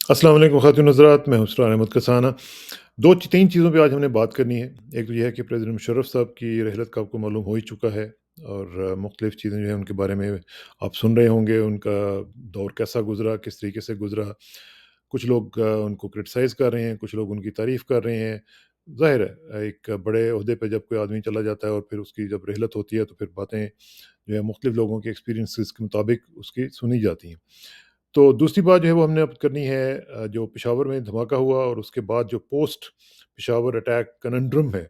अस्सलाम वालेकुम ख़ातिन हज़रात, मैं हूँ उसरान अहमद कसाना। 2-3 चीज़ों पे आज हमने बात करनी है। एक तो ये है कि प्रेज़िडेंट मुशर्रफ साहब की रहलत का आपको मालूम हो ही चुका है और मुख़्तलिफ़ चीज़ें जो हैं उनके बारे में आप सुन रहे होंगे, उनका दौर कैसा गुज़रा, किस तरीके से गुज़रा। कुछ लोग उनको क्रिटिसाइज़ कर रहे हैं, कुछ लोग उनकी तारीफ़ कर रहे हैं। ज़ाहिर है, एक बड़े ओहदे पे जब कोई आदमी चला जाता है और फिर उसकी जब रहलत होती है, तो फिर बातें जो है मुख़्तलिफ़ लोगों के एक्सपीरियंसेस के मुताबिक उसकी सुनी जाती हैं। तो दूसरी बात जो है वो हमने अब करनी है जो पेशावर में धमाका हुआ और उसके बाद जो पोस्ट पेशावर अटैक कनंड्रम है,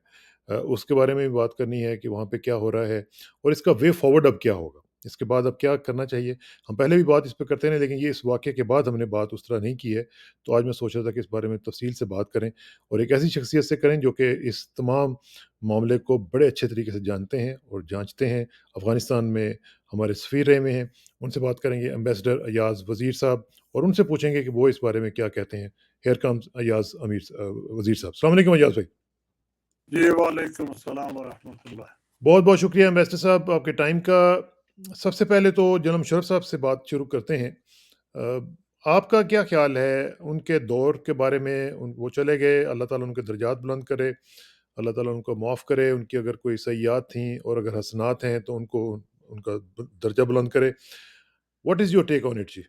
उसके बारे में भी बात करनी है कि वहाँ पे क्या हो रहा है और इसका वे फॉरवर्ड अब क्या होगा? इसके बाद अब क्या करना चाहिए? हम पहले भी बात इस पे करते रहे लेकिन ये इस वाक़ये के बाद हमने बात उस तरह नहीं की है। तो आज मैं सोच रहा था कि इस बारे में तफ़सील से बात करें और एक ऐसी शख़्सियत से करें जो कि इस तमाम मामले को बड़े अच्छे तरीके से जानते हैं और जाँचते हैं। अफ़गानिस्तान में हमारे सफ़ीर रहे हुए हैं। उनसे बात करेंगे एम्बेसडर अयाज़ वज़ीर साहब और उनसे पूछेंगे कि वो इस बारे में क्या कहते हैं। हियर कम्स अयाज़ वज़ीर साहब। अस्सलाम वालेकुम अयाज़ भाई। जी, वालेकुम अस्सलाम वरहमतुल्लाह। बहुत-बहुत शुक्रिया एम्बेसडर साहब आपके टाइम का। सबसे पहले तो जनाब मुशर्रफ साहब से बात शुरू करते हैं। आपका क्या ख़्याल है उनके दौर के बारे में? वो चले गए, अल्लाह ताला उनके दर्जात बुलंद करे, अल्लाह ताला उनको माफ़ करे, उनकी अगर कोई सय्यात थी और अगर हसनात हैं तो उनको उनका दर्जा बुलंद करे। What is your take on it जी?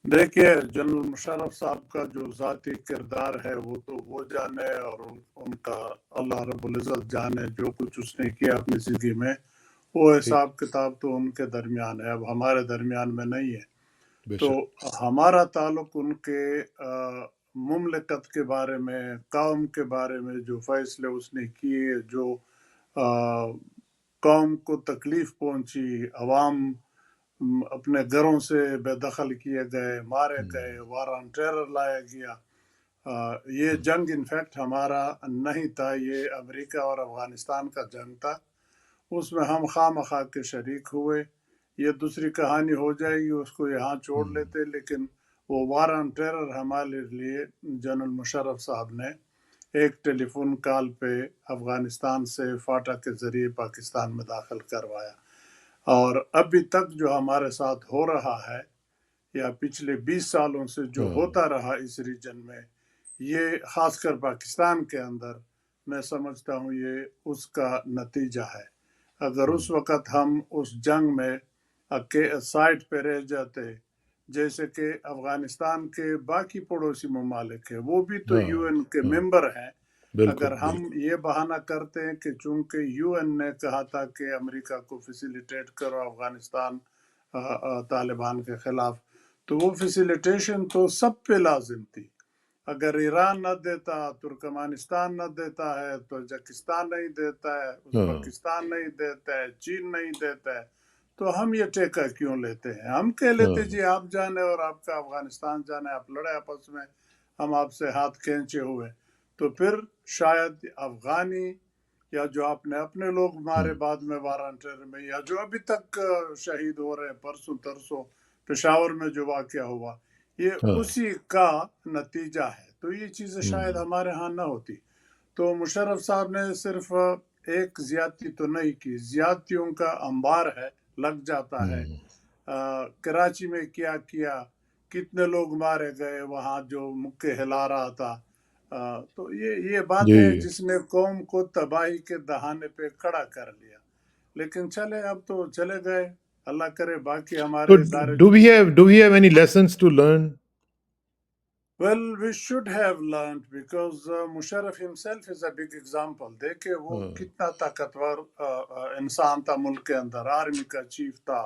देखिए, जनरल मुशर्रफ साहब का जो ज़ाती किरदार है वो तो वो जाने और उनका अल्लाह रब्बुल इज़्ज़त जाने जो कुछ उसने किया अपनी ज़िंदगी में, वो ठीक, हिसाब किताब तो उनके दरमियान है, अब हमारे दरमियान में नहीं है। तो बेशक। हमारा ताल्लुक उनके मुमलिकत के बारे में, कौम के बारे में जो फ़ैसले उसने किए, जो कौम को तकलीफ़ पहुँची, अवाम अपने घरों से बेदखल किए गए, मारे हुँ, गए, वार ऑन टेरर लाया गया। ये हुँ, जंग इनफैक्ट हमारा नहीं था, ये अमेरिका और अफ़गानिस्तान का जंग था। उसमें हम खामखा के शरीक हुए। ये दूसरी कहानी हो जाएगी, उसको यहाँ छोड़ हुँ, लेते, लेकिन वो वार ऑन टेरर हमारे लिए जनरल मुशर्रफ साहब ने एक टेलीफोन कॉल पे अफ़गानिस्तान से फाटा के ज़रिए पाकिस्तान में दाखिल करवाया। और अभी तक जो हमारे साथ हो रहा है या पिछले 20 सालों से जो हाँ, होता रहा इस रीजन में, ये ख़ासकर पाकिस्तान के अंदर मैं समझता हूँ ये उसका नतीजा है। अगर हुँ, उस वक़्त हम उस जंग में साइड पे रह जाते, जैसे कि अफ़गानिस्तान के बाकी पड़ोसी ममालिक हैं, वो भी तो हाँ, यूएन के हाँ, मेंबर हैं। बिल्कुल, अगर हम बिल्कुल। ये बहाना करते हैं कि चूंकि यूएन ने कहा था कि अमेरिका को फैसिलिटेट करो अफगानिस्तान तालिबान के खिलाफ, तो वो फैसिलिटेशन तो सब पे लाजिम थी। अगर ईरान न देता, तुर्कमानिस्तान न देता है, तो तजाकिस्तान नहीं देता है, हाँ, उज़्बेकिस्तान नहीं देता है, चीन नहीं देता है, तो हम ये ठेका क्यों लेते हैं? हम कह लेते हाँ, जी आप जाने और आपका अफगानिस्तान जाने, आप लड़े आपस में, हम आपसे हाथ खींचे हुए। तो फिर शायद अफगानी या जो आपने अपने लोग हुँ, मारे बाद में वारंटर में, या जो अभी तक शहीद हो रहे हैं, परसों तरसों पेशावर में जो वाक़या हुआ, ये हाँ, उसी का नतीजा है। तो ये चीज़ें शायद हुँ, हमारे यहाँ ना होती। तो मुशर्रफ साहब ने सिर्फ एक ज़्यादती तो नहीं की, ज़्यादतियों का अंबार है, लग जाता है। हुँ, कराची में क्या किया, कितने लोग मारे गए वहाँ जो मुक्के हिला रहा था। तो ये बात है जी। जिसने कौम को तबाही के दहाने पे खड़ा कर लिया। लेकिन चले, अब तो चले गए, अल्लाह करे बाकी तो हमारे इदारे डू जो। We have any lessons to learn? Well, we should have learned because Musharraf himself is a big example. देखिए वो हाँ, कितना ताकतवर इंसान था, मुल्क के अंदर आर्मी का चीफ था,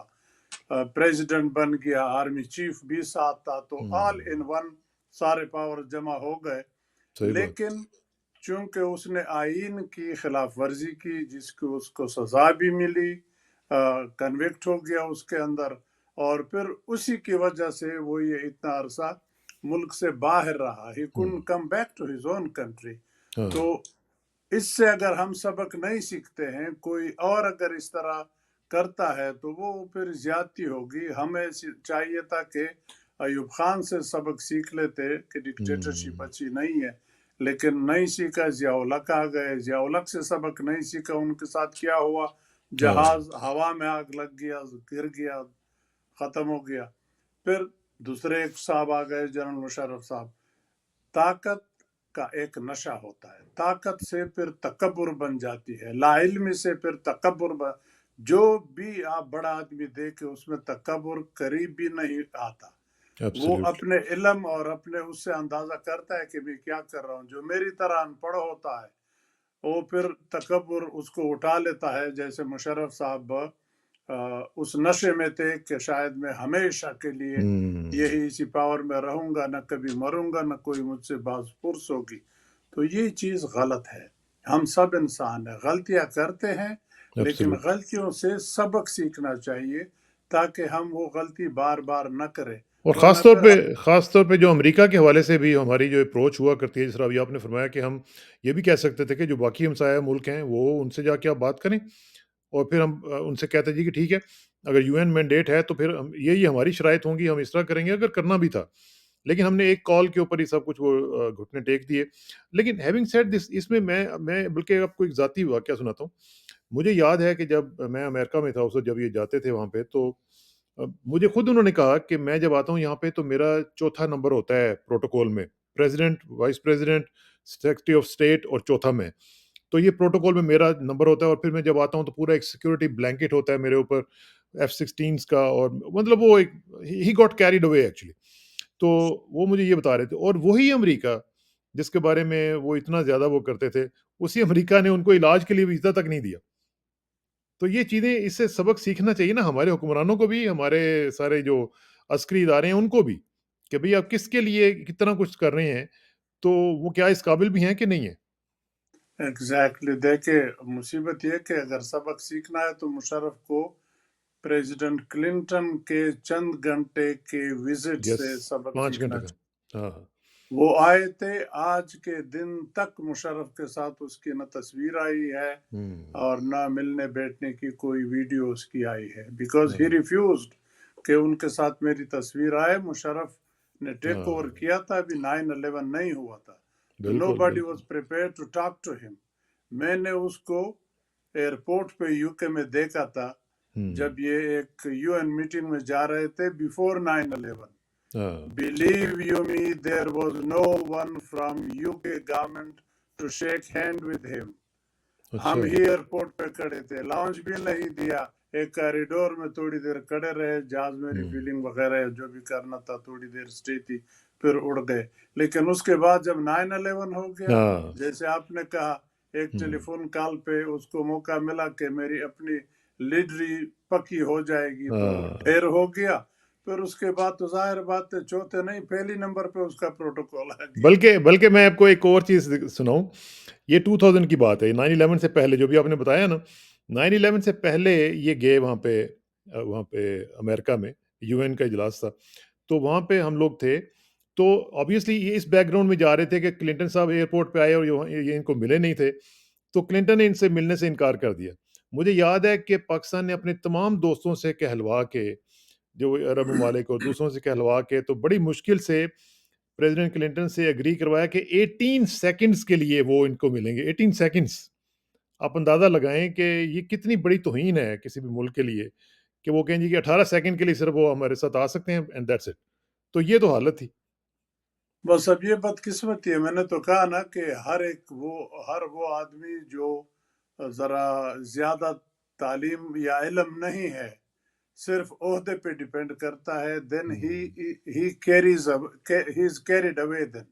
प्रेसिडेंट बन गया, आर्मी चीफ भी साथ था, तो ऑल हुँ, इन वन सारे पावर जमा हो गए। सही बात। लेकिन चूंकि उसने आइन की खिलाफ वर्जी की, जिसको उसको सजा भी मिली, कन्विक्ट हो गया उसके अंदर, और फिर उसी की वजह से वो ये इतना अरसा मुल्क से बाहर रहा। He hmm, couldn't come back to his own country. तो हाँ, इससे अगर हम सबक नहीं सीखते हैं, कोई और अगर इस तरह करता है तो वो फिर ज्यादती होगी। हमें चाहिए था कि अयूब खान से सबक सीख लेते कि डिक्टेटरशिप हुँ, अच्छी नहीं है, लेकिन नहीं सीखा। ज़िया-उल-हक आ गए, ज़िया-उल-हक से सबक नहीं सीखा। उनके साथ क्या हुआ, हाँ, जहाज हवा में आग लग गया, गिर गया, ख़त्म हो गया। फिर दूसरे एक साहब आ गए, जनरल मुशर्रफ साहब। ताकत का एक नशा होता है, ताकत से फिर तकब्बुर बन जाती है, लाइल्मी से फिर जो भी आप बड़ा आदमी देखे उसमें तकब्बुर करीब भी नहीं आता। वो एब्सोल्युटली। अपने इल्म और अपने उससे अंदाजा करता है कि मैं क्या कर रहा हूँ। जो मेरी तरह अनपढ़ होता है वो फिर तकब्बुर उसको उठा लेता है। जैसे मुशर्रफ साहब उस नशे में थे कि शायद मैं हमेशा के लिए हुँ, यही इसी पावर में रहूंगा, न कभी मरूंगा, न कोई मुझसे बाज पुरस होगी। तो ये चीज़ गलत है। हम सब इंसान हैं, गलतियां करते हैं, लेकिन एब्सोल्युटली। गलतियों से सबक सीखना चाहिए ताकि हम वो गलती बार बार न करें। और वरना फिर ख़ास तौर पे जो अमेरिका के हवाले से भी हमारी जो अप्रोच हुआ करती है, जिस तरह अभी आपने फरमाया कि हम ये भी कह सकते थे कि जो बाकी हमसाया मुल्क हैं, वो उनसे जाके आप बात करें और फिर हम उनसे कहते जी कि ठीक है, अगर यूएन मैंडेट है तो फिर हम ये हमारी शराइत होंगी, हम इस तरह करेंगे अगर करना भी था। लेकिन हमने एक कॉल के ऊपर ही सब कुछ वो घुटने टेक दिए। लेकिन हैविंग सेड दिस इसमें मैं बल्कि आपको एक ज़ाती वाक़या सुनाता हूँ। मुझे याद है कि जब मैं अमेरिका में था उस वक़्त जब ये जाते थे वहाँ पे तो मुझे खुद उन्होंने कहा कि मैं जब आता हूँ यहाँ पे तो मेरा चौथा नंबर होता है प्रोटोकॉल में। President, vice president, secretary of state और चौथा मैं। तो ये प्रोटोकॉल में मेरा नंबर होता है और फिर मैं जब आता हूँ तो पूरा एक सिक्योरिटी ब्लैंकेट होता है मेरे ऊपर F-16s का और मतलब वो एक he got carried away actually. तो वो मुझे ये बता रहे थे और वही अमेरिका जिसके बारे में वो इतना ज़्यादा वो करते थे, उसी अमेरिका ने उनको इलाज के लिए वीज़ा तक नहीं दिया। तो ये चीज़ें इससे सबक सीखना चाहिए ना हमारे हुक्मरानों को भी, हमारे सारे जो अस्करी इदारे हैं उनको भी, कि भई आप किसके लिए कितना कुछ कर रहे हैं, तो वो क्या इस काबिल भी हैं कि नहीं है? एग्जैक्टली देखिए, मुसीबत ये कि अगर सबक सीखना है तो मुशर्रफ को प्रेसिडेंट क्लिंटन के चंद घंटे के विजिट यस, से सबक 5 घंटे सीखना का। चाहिए। हाँ, हाँ। वो आए थे, आज के दिन तक मुशर्रफ के साथ उसकी न तस्वीर आई है हुँ, और न मिलने बैठने की कोई वीडियो उसकी आई है, बिकॉज ही हाँ, रिफ्यूज्ड कि उनके साथ मेरी तस्वीर आए। मुशर्रफ ने टेक ओवर हाँ, किया था, अभी 9/11 नहीं हुआ था, तो नो बिल्कुल, बडी वॉज बिल्कुल। Prepare to talk to him. मैंने उसको एयरपोर्ट पे यूके में देखा था हुँ, जब ये एक यूएन मीटिंग में जा रहे थे बिफोर 9/11। हाँ, Believe you me, there was no one from UK government to shake hand with him. अच्छा, हम ही एयरपोर्ट पे खड़े थे, लाउंज भी नहीं दिया। एक कॉरिडोर में थोड़ी देर खड़े रहे, जहाज में हुँ, रिफिलिंग वगैरह जो भी करना था, थोड़ी देर स्टे थी, फिर उड़ गए। लेकिन उसके बाद जब 9/11 हो गया, हाँ, जैसे आपने कहा, एक हुँ, टेलीफोन कॉल पे उसको मौका मिला कि मेरी अपनी लीडरी पक्की हो जाएगी, तो वो हाँ। ढेर हो गया। फिर उसके बाद तो जाहिर बात है, चौथे नहीं पहली नंबर पे उसका प्रोटोकॉल आ गया। बल्कि बल्कि मैं आपको एक और चीज़ सुनाऊँ, ये 2000 की बात है, 9/11 से पहले जो भी आपने बताया ना, 9/11 से पहले ये गए वहाँ पे अमेरिका में, यूएन का इजलास था, तो वहाँ पे हम लोग थे, तो ऑब्वियसली ये इस बैकग्राउंड में जा रहे थे कि क्लिंटन साहब एयरपोर्ट पे आए और ये इनको मिले नहीं थे, तो क्लिंटन ने इनसे मिलने से इनकार कर दिया। मुझे याद है कि पाकिस्तान ने अपने तमाम दोस्तों से कहलवा के, जो अरब ममालिक और दूसरों से कहलवा के, तो बड़ी मुश्किल से प्रेसिडेंट क्लिंटन से एग्री करवाया कि 18 सेकंड्स के लिए वो इनको मिलेंगे। 18 सेकंड्स, आप अंदाज़ा लगाएँ कि ये कितनी बड़ी तौहीन है किसी भी मुल्क के लिए, कि वो कहें जी कि 18 सेकंड के लिए सिर्फ़ वो हमारे साथ आ सकते हैं एंड दैट्स इट। तो ये तो हालत थी। बस अब ये बदकिस्मती है। मैंने तो कहा ना कि हर वो आदमी जो ज़रा ज़्यादा तालीम या इल्म नहीं है, सिर्फ ओहदे पे डिपेंड करता है, देन हुँ, he carries he is carried away. Then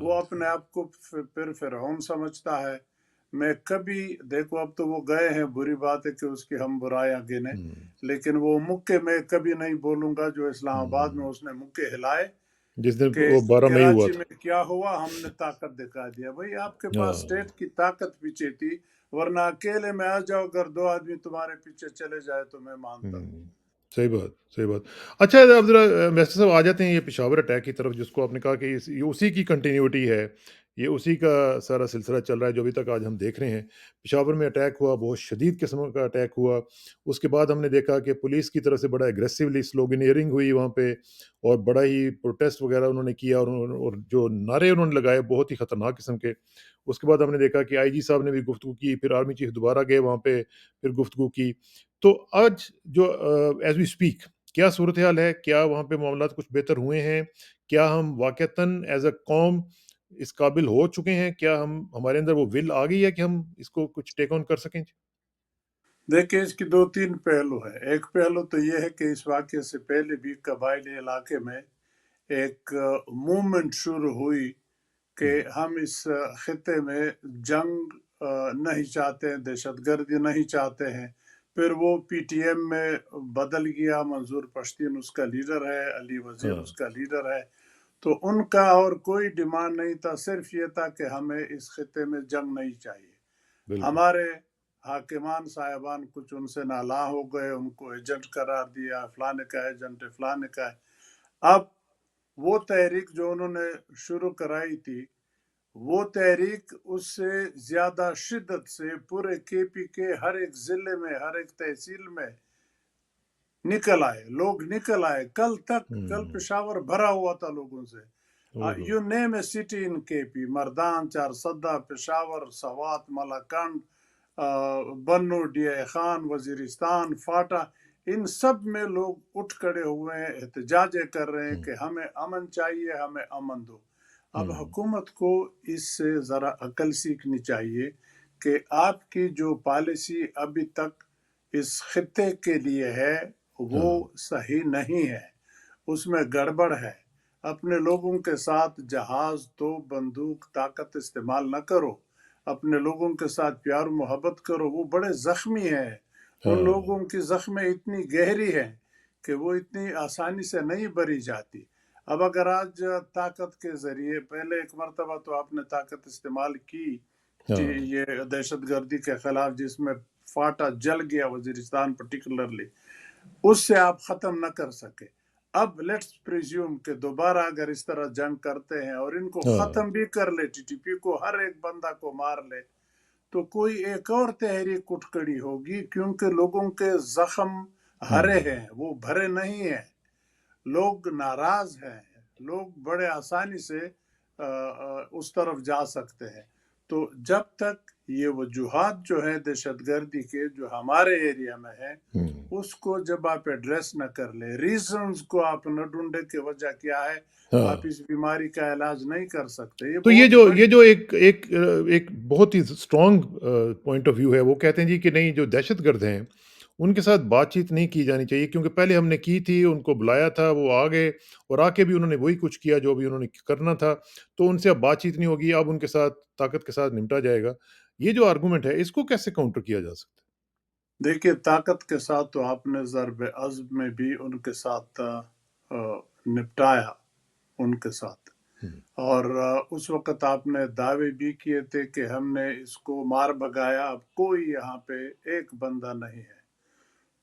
वो हाँ, अपने आप को फिर फिरौन समझता है। मैं कभी देखो, अब तो वो गए हैं, बुरी बात है कि उसकी हम बुराइयां गिने, हुँ, लेकिन वो मुक्के मैं कभी नहीं बोलूंगा जो इस्लामाबाद में हुँ। उसने मुक्के हिलाए जिस दिन कि वो 12 मई हुआ कराची में था। क्या हुआ, हमने ताकत दिखा दिया। भाई, आपके पास हाँ, स्टेट की ताकत पीछे थी, वरना अकेले में आ जाओ, अगर दो आदमी तुम्हारे पीछे चले जाए तो मैं मानता हूँ। हुँ। सही बात, सही बात। अच्छा, अब ज़रा वैसे साहब आ जाते हैं ये पेशावर अटैक की तरफ, जिसको आपने कहा कि ये उसी की कंटिन्यूटी है। ये उसी का सारा सिलसिला चल रहा है जो अभी तक आज हम देख रहे हैं। पेशावर में अटैक हुआ, बहुत शदीद किस्म का अटैक हुआ। उसके बाद हमने देखा कि पुलिस की तरफ से बड़ा एग्रेसिवली स्लोगनियरिंग हुई वहाँ पे और बड़ा ही प्रोटेस्ट वगैरह उन्होंने किया और जो नारे उन्होंने लगाए बहुत ही खतरनाक किस्म के। उसके बाद हमने देखा कि आईजी साहब ने भी गुफ्तगू की, फिर आर्मी चीफ दोबारा गए वहाँ पे, फिर गुफ्तगू की। तो आज जो एज़ वी स्पीक کیا صورتحال ہے؟ کیا وہاں پہ معاملات کچھ بہتر ہوئے ہیں؟ کیا ہم واقعتاً ایز اے قوم اس قابل ہو چکے ہیں؟ کیا ہمارے اندر وہ ول آ گئی ہے کہ ہم اس کو کچھ ٹیک آن کر سکیں؟ دیکھیں اس کی دو تین پہلو ہے. ایک پہلو تو یہ ہے کہ اس واقعے سے پہلے بھی قبائلی علاقے میں ایک موومنٹ شروع ہوئی کہ ہوں، ہم اس خطے میں جنگ نہیں چاہتے ہیں، دہشت گردی نہیں چاہتے ہیں. پھر وہ پی ٹی ایم میں بدل گیا، منظور پشتین اس کا لیڈر ہے، علی وزیر ہاں، اس کا لیڈر ہے. تو ان کا اور کوئی ڈیمانڈ نہیں تھا، صرف یہ تھا کہ ہمیں اس خطے میں جنگ نہیں چاہیے. بالکل، ہمارے حاکمان صاحبان کچھ ان سے نالاں ہو گئے، ان کو ایجنٹ قرار دیا، فلانے کا ایجنٹ ہے، فلانے کا ہے. اب وہ تحریک جو انہوں نے شروع کرائی تھی، وہ تحریک اس سے زیادہ شدت سے پورے کے پی کے ہر ایک ضلع میں، ہر ایک تحصیل میں نکل آئے. لوگ نکل آئے. کل ہوں، پشاور بھرا ہوا تھا لوگوں سے. اوہو، you name a city in کے پی، مردان، Charsadda, Peshawar, Swat, Malakand, Bannu, D A Khan, Waziristan, FATA, ان سب میں لوگ اٹھ کھڑے ہوئے ہیں، احتجاجیں کر رہے ہیں ہوں، کہ ہمیں امن چاہیے، ہمیں امن دو. اب ہوں، حکومت کو اس سے ذرا عقل سیکھنی چاہیے کہ آپ کی جو پالیسی ابھی تک اس خطے کے لیے ہے وہ ہاں، صحیح نہیں ہے، اس میں گڑبڑ ہے. اپنے لوگوں کے ساتھ جہاز تو بندوق طاقت استعمال نہ کرو، اپنے لوگوں کے ساتھ پیار و محبت کرو. وہ بڑے زخمی ہیں، ان ہاں، لوگوں کی زخمیں اتنی گہری ہیں کہ وہ اتنی آسانی سے نہیں بری جاتی. اب اگر آج طاقت کے ذریعے، پہلے ایک مرتبہ تو آپ نے طاقت استعمال کی ہاں، یہ دہشت گردی کے خلاف، جس میں فاٹا جل گیا، وزیرستان پرٹیکولرلی، اس سے آپ ختم نہ کر سکے. اب لیٹس پریزیوم کہ دوبارہ اگر اس طرح جنگ کرتے ہیں اور ان کو ہاں، ختم بھی کر لے، ٹی ٹی پی کو ہر ایک بندہ کو مار لے، تو کوئی ایک اور تحریک اٹھ کھڑی ہوگی، کیونکہ لوگوں کے زخم ہرے ہوں، ہیں، وہ بھرے نہیں ہیں. لوگ ناراض ہیں، لوگ بڑے آسانی سے اس طرف جا سکتے ہیں. تو جب تک یہ وجوہات جو ہیں دہشت گردی کے جو ہمارے ایریا میں ہیں، ہوں، اس کو جب آپ ایڈریس نہ کر لیں، ریزنز کو آپ نہ ڈھونڈے کہ وجہ کیا ہے، ہاں. آپ اس بیماری کا علاج نہیں کر سکتے. یہ تو یہ بہت جو بڑی. یہ جو ایک بہت ہی اسٹرانگ پوائنٹ آف ویو ہے، وہ کہتے ہیں جی کہ نہیں، جو دہشت گرد ہیں ان کے ساتھ بات چیت نہیں کی جانی چاہیے، کیونکہ پہلے ہم نے کی تھی، ان کو بلایا تھا، وہ آ گئے اور آ کے بھی انہوں نے وہی کچھ کیا جو ابھی انہوں نے کرنا تھا. تو ان سے اب بات چیت نہیں ہوگی، اب ان کے ساتھ طاقت کے ساتھ نمٹا جائے گا. یہ جو آرگومنٹ ہے، اس کو کیسے کاؤنٹر کیا جا سکتا دیکھیے طاقت کے ساتھ تو آپ نے ضرب عضب میں بھی ان کے ساتھ نپٹایا ان کے ساتھ. ہے؟ اور اس وقت آپ نے دعوے بھی کیے تھے کہ ہم نے اس کو مار بھگایا، اب کوئی یہاں پہ ایک بندہ نہیں ہے.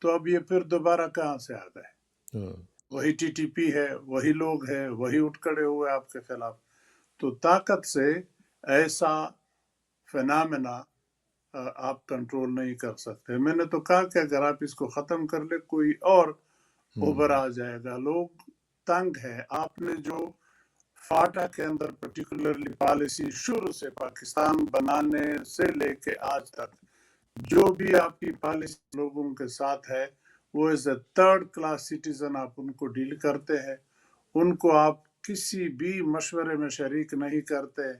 تو اب یہ پھر دوبارہ کہاں سے آ گئے؟ ہاں، وہی ٹی ٹی پی ہے، وہی لوگ ہیں، وہی اٹھ کھڑے ہوئے آپ کے خلاف. تو طاقت سے ایسا فینامنا آپ کنٹرول نہیں کر سکتے. میں نے تو کہا کہ اگر آپ اس کو ختم کر لے، کوئی اور ابھر ہوں، آ جائے گا. لوگ تنگ ہے. آپ نے جو فاٹا کے اندر پرٹیکولرلی پالیسی شروع سے پاکستان بنانے سے لے کے آج تک جو بھی آپ کی پالیسی لوگوں کے ساتھ ہے، وہ as a third class citizen آپ ان کو ڈیل کرتے ہیں. ان کو آپ کسی بھی مشورے میں شریک نہیں کرتے،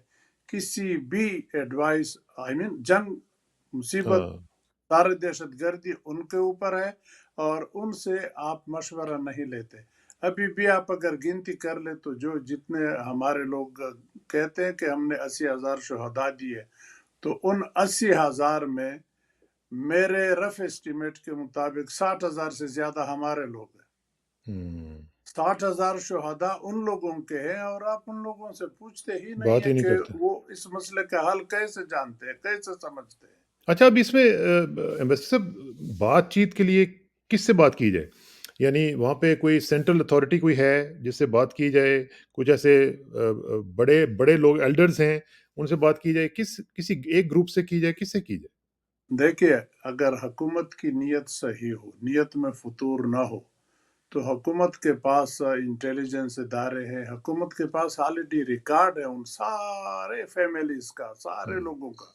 کسی بھی ایڈوائس، جنگ، مصیبت، ہاں، سارے دہشت گردی ان کے اوپر ہے اور ان سے آپ مشورہ نہیں لیتے. ابھی بھی آپ اگر گنتی کر لیں تو جو جتنے ہمارے لوگ کہتے ہیں کہ ہم نے 80,000 شہداء دیے، تو ان 80,000 میں میرے رف اسٹیمیٹ کے مطابق 60,000 سے زیادہ ہمارے لوگ ہیں. ہوں. 60,000 شہداء ان لوگوں کے ہیں، اور آپ ان لوگوں سے پوچھتے ہی نہیں بات ہیں ہی نہیں کہ کرتے. وہ اس مسئلے کا حل کیسے جانتے ہیں، کیسے سمجھتے ہیں. اچھا، اب اس میں ایمبیسڈر صاحب، بات چیت کے لیے کس سے بات کی جائے؟ یعنی وہاں پہ کوئی سینٹرل اتھارٹی کوئی ہے جس سے بات کی جائے؟ کچھ ایسے بڑے بڑے لوگ ایلڈرز ہیں، ان سے بات کی جائے؟ کسی ایک گروپ سے کی جائے؟ کس سے کی جائے؟ دیکھیے اگر حکومت کی نیت صحیح ہو، نیت میں فطور نہ ہو، تو حکومت کے پاس انٹیلیجنس ادارے ہیں، حکومت کے پاس آلریڈی ریکارڈ ہے ان سارے فیملیز کا، سارے ہوں، لوگوں کا.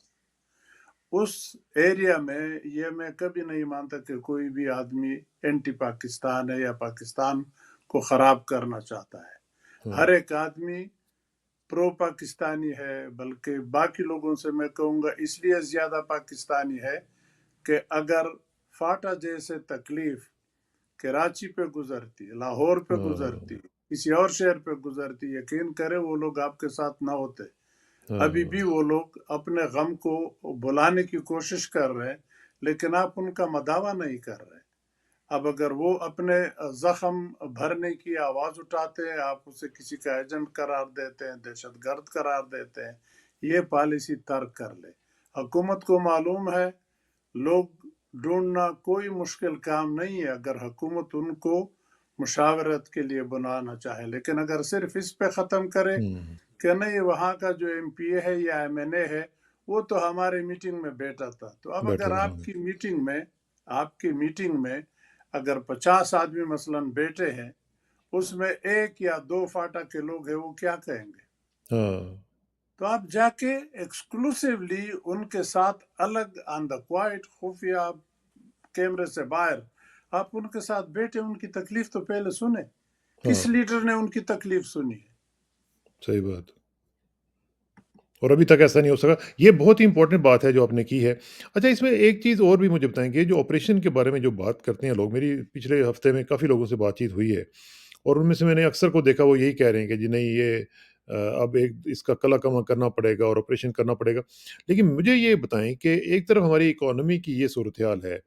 उस एरिया में ये मैं कभी नहीं मानता कि कोई भी आदमी एंटी पाकिस्तान है या पाकिस्तान को ख़राब करना चाहता है। हाँ, हर एक आदमी प्रो पाकिस्तानी है, बल्कि बाकी लोगों से मैं कहूँगा इसलिए ज़्यादा पाकिस्तानी है कि अगर फाटा जैसे तकलीफ कराची पे गुजरती, लाहौर पे गुजरती, हाँ, किसी और शहर पे गुजरती, यकीन करें वो लोग आपके साथ ना होते। अभी हाँ, भी वो लोग अपने गम को बुलाने की कोशिश कर रहे हैं, लेकिन आप उनका मदावा नहीं कर रहे। अब अगर वो अपने जख्म भरने की आवाज़ उठाते हैं, आप उसे किसी का एजेंट करार देते हैं, दहशतगर्द करार देते हैं, ये पॉलिसी तर्क कर ले। हुकूमत को मालूम है लोग ढूंढना कोई मुश्किल काम नहीं है अगर हुकूमत उनको मुशावरत के लिए बुलाना चाहे, लेकिन अगर सिर्फ इस पे ख़त्म करे हुँ, कि नहीं वहाँ का जो एमपीए है या एमएनए है वो तो हमारे मीटिंग में बैठा था, तो अब बैठा अगर था, हाँ, आपकी मीटिंग में अगर 50 आदमी मसलन बैठे हैं, उसमें एक या दो फाटा के लोग हैं, वो क्या कहेंगे? हाँ, तो आप जाके एक्सक्लूसिवली उनके साथ अलग ऑन द क्वाइट खुफिया कैमरे से बाहर आप उनके साथ बैठे, उनकी तकलीफ तो पहले सुने। हाँ, किस लीडर ने उनकी तकलीफ सुनी है? सही बात। और अभी तक ऐसा नहीं हो सका। ये बहुत ही इम्पोर्टेंट बात है जो आपने की है। अच्छा, इसमें एक चीज़ और भी मुझे बताएँगे, जो ऑपरेशन के बारे में जो बात करते हैं लोग, मेरी पिछले हफ्ते में काफ़ी लोगों से बातचीत हुई है और उनमें से मैंने अक्सर को देखा, वो यही कह रहे हैं कि जी नहीं, ये अब एक इसका कला कमा करना पड़ेगा और ऑपरेशन करना पड़ेगा। लेकिन मुझे ये बताएँ कि एक तरफ हमारी इकोनॉमी की ये सूरत-हाल है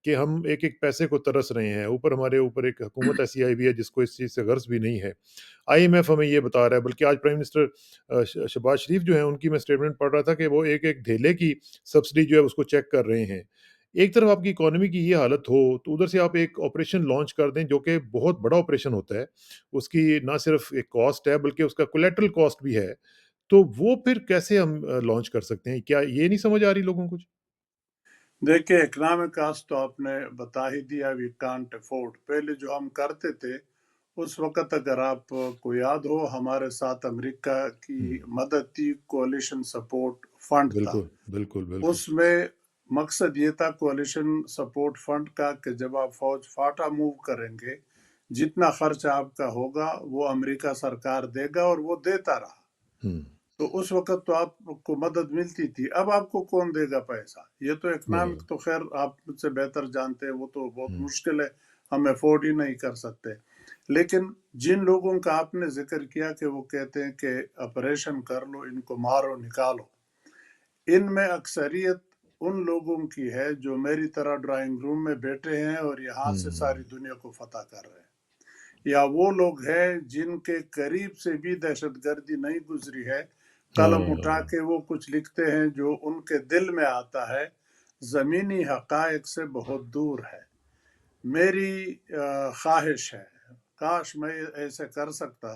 कि हम एक-एक पैसे को तरस रहे हैं, ऊपर हमारे ऊपर एक हुकूमत ऐसी आई हुई है जिसको इस चीज़ से गर्ज़ भी नहीं है। आईएमएफ हमें ये बता रहा है, बल्कि आज प्राइम मिनिस्टर शहबाज शरीफ जो हैं, उनकी मैं स्टेटमेंट पढ़ रहा था कि वो एक-एक धेले की सब्सिडी जो है उसको चेक कर रहे हैं। एक तरफ आपकी इकोनॉमी की ये हालत हो, तो उधर से आप एक ऑपरेशन लॉन्च कर दें जो कि बहुत बड़ा ऑपरेशन होता है। उसकी ना सिर्फ़ एक कॉस्ट है बल्कि उसका कोलैटरल कॉस्ट भी है। तो वो फिर कैसे हम लॉन्च कर सकते हैं? क्या ये नहीं समझ आ रही लोगों को कुछ? देखिए इकोनॉमिक कास्ट तो आपने बता ही दिया, वी कांट अफोर्ड। पहले जो हम करते थे उस वक्त अगर आपको याद हो हमारे साथ अमेरिका की हुँ, मदद थी, कोalition सपोर्ट फंड था। बिल्कुल, बिल्कुल, बिल्कुल। उसमें मकसद ये था कोalition सपोर्ट फंड का कि जब आप फौज फाटा मूव करेंगे, जितना खर्च आपका होगा वो अमेरिका सरकार देगा, और वो देता रहा। हुँ, तो उस वक़्त तो आपको मदद मिलती थी, अब आपको कौन देगा पैसा? ये तो इकनॉमिक हाँ, तो ख़ैर आप मुझसे बेहतर जानते हैं, वो तो बहुत हुँ, मुश्किल है, हम अफ़ोर्ड ही नहीं कर सकते। लेकिन जिन लोगों का आपने ज़िक्र किया कि वो कहते हैं कि ऑपरेशन कर लो, इनको मारो, निकालो, इनमें अक्सरियत उन लोगों की है जो मेरी तरह ड्राइंग रूम में बैठे हैं और यहाँ से हुँ, सारी दुनिया को फ़तह कर रहे हैं। या वो लोग हैं जिनके करीब से भी दहशतगर्दी नहीं गुजरी है, कलम उठा हाँ, के वो कुछ लिखते हैं जो उनके दिल में आता है, ज़मीनी हक़ाइक़ से बहुत दूर है। मेरी ख्वाहिश है, काश मैं ऐसे कर सकता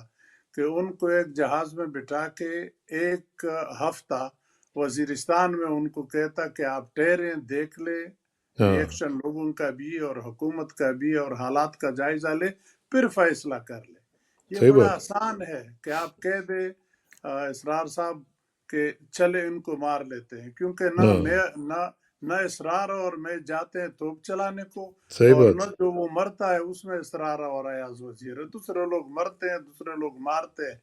कि उनको एक जहाज़ में बिठा के एक हफ्ता वजीरिस्तान में उनको कहता कि आप ठहरें, देख लें, हाँ, रिएक्शन लोगों का भी और हुकूमत का भी और हालात का जायज़ा ले, फिर फैसला कर ले। ये सही बड़ा बात आसान है कि आप कह दें इसरार साहब कि चले इनको मार लेते हैं, क्योंकि है। ना मैं हाँ, ना न इसरार और मैं जाते हैं तोप चलाने को, सही और न बात। जो वो मरता है उसमें इसरार और अयाज वजीर है। दूसरे लोग मरते हैं, दूसरे लोग मारते हैं।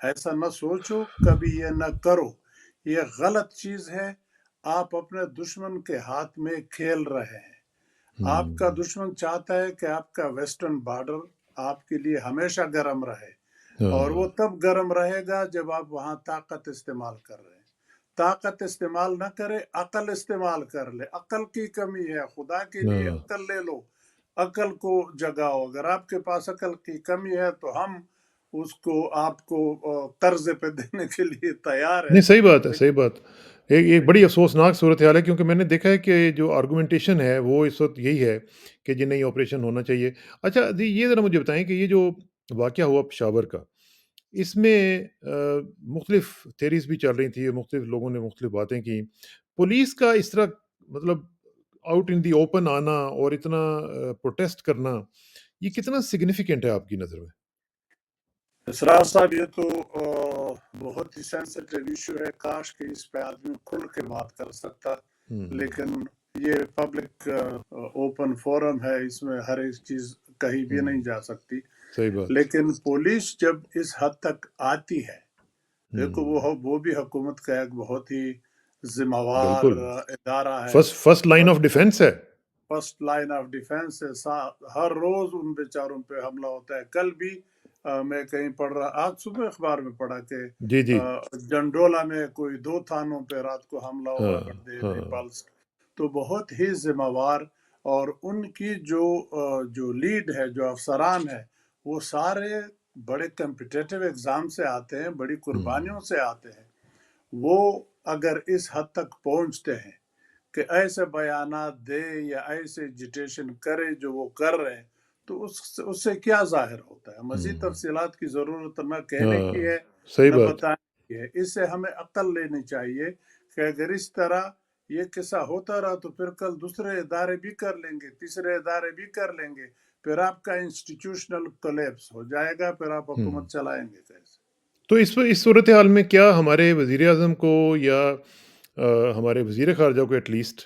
ऐसा न सोचो, कभी ये न करो, ये गलत चीज है। आप अपने दुश्मन के हाथ में खेल रहे हैं। आपका हुँ, दुश्मन चाहता है कि आपका वेस्टर्न बॉर्डर आपके लिए हमेशा गर्म रहे, और वो हाँ, तब गर्म रहेगा जब आप वहां ताकत इस्तेमाल कर रहे हैं। ताकत इस्तेमाल न करे, अकल इस्तेमाल कर ले। अकल की कमी है, खुदा के लिए हाँ। अकल ले लो, अकल को जगाओ। अगर आपके पास अकल की कमी है तो हम उसको आपको कर्ज पे देने के लिए तैयार है। नहीं, सही बात है, सही लेकिन बात। एक बड़ी अफ़सोसनाक सूरत-हाल है, क्योंकि मैंने देखा है कि जो आर्गुमेंटेशन है वो इस वक़्त यही है कि जी नहीं, ऑपरेशन होना चाहिए। अच्छा जी, ये ज़रा मुझे बताएँ कि ये जो वाक़या हुआ पेशावर का, इसमें मुख़्तलिफ़ थियरीज़ भी चल रही थी, मुख़्तलिफ़ लोगों ने मुख़्तलिफ़ बातें की। पुलिस का इस तरह, मतलब आउट इन द ओपन आना और इतना प्रोटेस्ट करना, ये कितना सिग्निफिकेंट है आपकी नज़र में? इसरार साहब ये तो बहुत ही सेंसिटिव इशू है, काश कि इस पे आदमी खुल के बात कर सकता। لیکن یہ پبلک اوپن فورم ہے، اس میں ہر ایک چیز کہیں بھی نہیں جا سکتی. صحیح بات. لیکن پولیس جب اس حد تک آتی ہے، دیکھو وہ بھی حکومت کا ایک بہت ہی ذمہ وار بالکل ادارہ ہے. فرسٹ لائن آف ڈیفینس ہے. فرسٹ لائن آف ڈیفینس ہے. ہر روز ان بیچاروں پہ حملہ ہوتا ہے. کل بھی میں کہیں پڑھ رہا، آج صبح اخبار میں پڑھا کہ جی جی جنڈولا میں کوئی 2 تھانوں پہ رات کو حملہ ہوا. ہاں ریپلس تو بہت ہی ذمہ وار، اور ان کی جو لیڈ ہے، جو افسران ہے، وہ سارے بڑے کمپٹیٹیو ایگزام سے آتے ہیں، بڑی قربانیوں سے آتے ہیں. وہ اگر اس حد تک پہنچتے ہیں کہ ایسے بیانات دے یا ایسے ایجیٹیشن کرے جو وہ کر رہے ہیں، تو اس سے کیا ظاہر ہوتا ہے؟ مزید تفصیلات کی ضرورت نہ کہنے کی ہے، صحیح نہ بات. بتانے کی ہے. اس سے ہمیں عقل لینی چاہیے کہ اگر اس طرح یہ قصہ ہوتا رہا تو پھر کل دوسرے ادارے بھی کر لیں گے، تیسرے ادارے بھی کر لیں گے، پھر آپ کا انسٹیٹیوشنل کولیپس ہو جائے گا، پھر آپ حکومت چلائیں گے کیسے؟ تو اس صورتحال میں کیا ہمارے وزیر اعظم کو یا ہمارے وزیر خارجہ کو ایٹ لیسٹ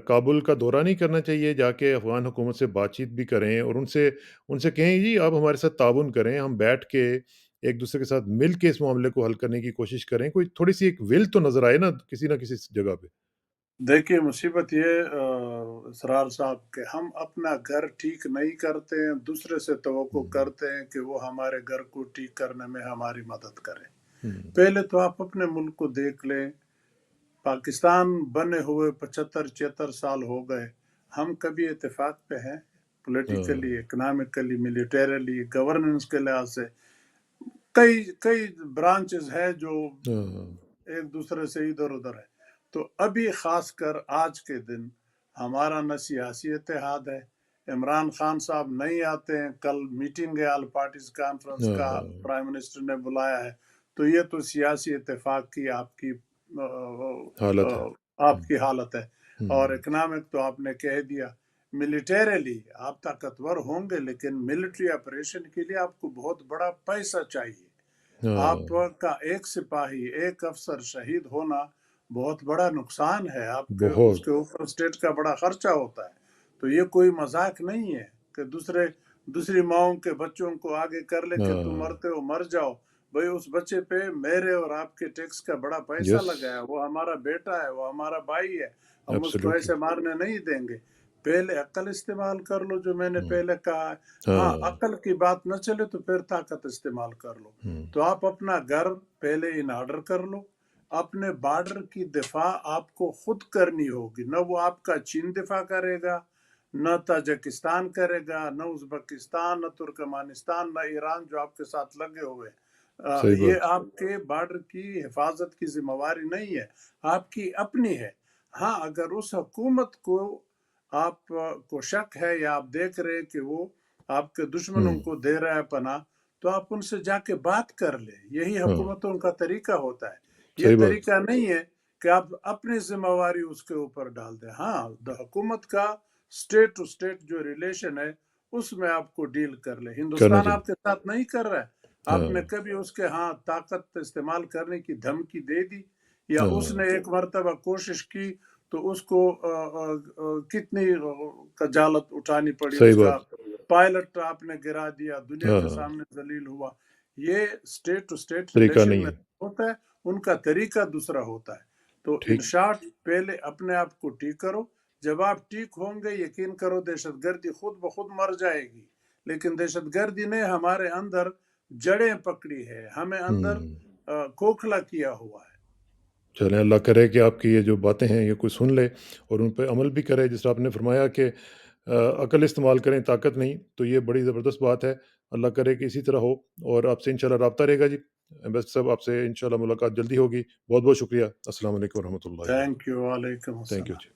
کابل کا دورہ نہیں کرنا چاہیے، جا کے افغان حکومت سے بات چیت بھی کریں اور ان سے کہیں جی آپ ہمارے ساتھ تعاون کریں، ہم بیٹھ کے ایک دوسرے کے ساتھ مل کے اس معاملے کو حل کرنے کی کوشش کریں. کوئی تھوڑی سی ایک ول تو نظر آئے نا کسی جگہ پہ. دیکھیے مصیبت یہ اسرار صاحب کہ ہم اپنا گھر ٹھیک نہیں کرتے ہیں، دوسرے سے توقع کرتے ہیں کہ وہ ہمارے گھر کو ٹھیک کرنے میں ہماری مدد کرے. پہلے تو آپ اپنے ملک کو دیکھ لیں. پاکستان بنے ہوئے 75-76 سال ہو گئے. ہم کبھی اتفاق پہ ہیں؟ پولیٹیکلی، اکنامکلی، ملیٹریلی، گورننس کے لحاظ سے کئی برانچز ہے جو ایک دوسرے سے ادھر ادھر ہے. تو ابھی خاص کر آج کے دن ہمارا نہ سیاسی اتحاد ہے. عمران خان صاحب نہیں آتے ہیں. کل میٹنگ ہے آل پارٹیز کانفرنس کا، پرائم منسٹر نے بلایا ہے. تو یہ تو سیاسی اتفاق کی آپ کی حالت ہے. اور اکنامک تو آپ نے کہہ دیا. ملیٹریلی آپ طاقتور ہوں گے، لیکن ملٹری آپریشن کے لیے آپ کو بہت بڑا پیسہ چاہیے. آپ کا ایک سپاہی، ایک افسر شہید ہونا بہت بڑا نقصان ہے. آپ کے اس کے اوپر اسٹیٹ کا بڑا خرچہ ہوتا ہے. تو یہ کوئی مذاق نہیں ہے کہ دوسری ماؤں کے بچوں کو آگے کر لے کہ تم مرتے ہو مر جاؤ. بھئی اس بچے پہ میرے اور آپ کے ٹیکس کا بڑا پیسہ لگا ہے. وہ ہمارا بیٹا ہے، وہ ہمارا بھائی ہے. ہم اس کو ایسے مارنے نہیں دیں گے. پہلے عقل استعمال کر لو، جو میں نے پہلے کہا. ہاں عقل کی بات نہ چلے تو پھر طاقت استعمال کر لو. تو آپ اپنا گھر پہلے ان آرڈر کر لو. اپنے بارڈر کی دفاع آپ کو خود کرنی ہوگی. نہ وہ آپ کا چین دفاع کرے گا، نہ تاجکستان کرے گا، نہ ازبکستان، نہ ترکمانستان، نہ ایران جو آپ کے ساتھ لگے ہوئے. یہ آپ کے بارڈر کی حفاظت کی ذمہ واری نہیں ہے، آپ کی اپنی ہے. ہاں اگر اس حکومت کو آپ کو شک ہے یا آپ دیکھ رہے کہ وہ آپ کے دشمنوں کو دے رہا ہے پناہ، تو آپ ان سے جا کے بات کر لیں. یہی حکومتوں کا طریقہ ہوتا ہے. یہ طریقہ نہیں ہے کہ آپ اپنی ذمہ واری اس کے اوپر ڈال دیں. ہاں حکومت کا اسٹیٹ ٹو اسٹیٹ جو ریلیشن ہے اس میں آپ کو ڈیل کر لیں. ہندوستان آپ کے ساتھ نہیں کر رہا ہے. آپ نے کبھی اس کے طاقت استعمال کرنے کی دھمکی دے دی، یا اس نے ایک مرتبہ کوشش کی تو اس کو کتنی خجالت اٹھانی پڑی. اس کا پائلٹ آپ نے گرا دیا، دنیا کے سامنے ذلیل ہوا. یہ اسٹیٹ ٹو اسٹیٹ ریلیشن میں ہوتا ہے، ان کا طریقہ دوسرا ہوتا ہے. تو ان شارٹ پہلے اپنے آپ کو ٹھیک کرو. جب آپ ٹھیک ہوں گے یقین کرو دہشت گردی خود بخود مر جائے گی. لیکن دہشت گردی نے ہمارے اندر جڑیں پکڑی ہے، ہمیں اندر کھوکھلا کیا ہوا ہے. چلیں اللہ کرے کہ آپ کی یہ جو باتیں ہیں یہ کوئی سن لے اور ان پہ عمل بھی کرے. جس طرح آپ نے فرمایا کہ عقل استعمال کریں، طاقت نہیں، تو یہ بڑی زبردست بات ہے. اللہ کرے کہ اسی طرح ہو اور آپ سے انشاءاللہ رابطہ رہے گا جی. ایمبیسڈر صاحب آپ سے انشاءاللہ ملاقات جلدی ہوگی. بہت بہت شکریہ. السلام علیکم ورحمۃ اللہ. Thank you. وعلیکم تھینک السلام. یو جی.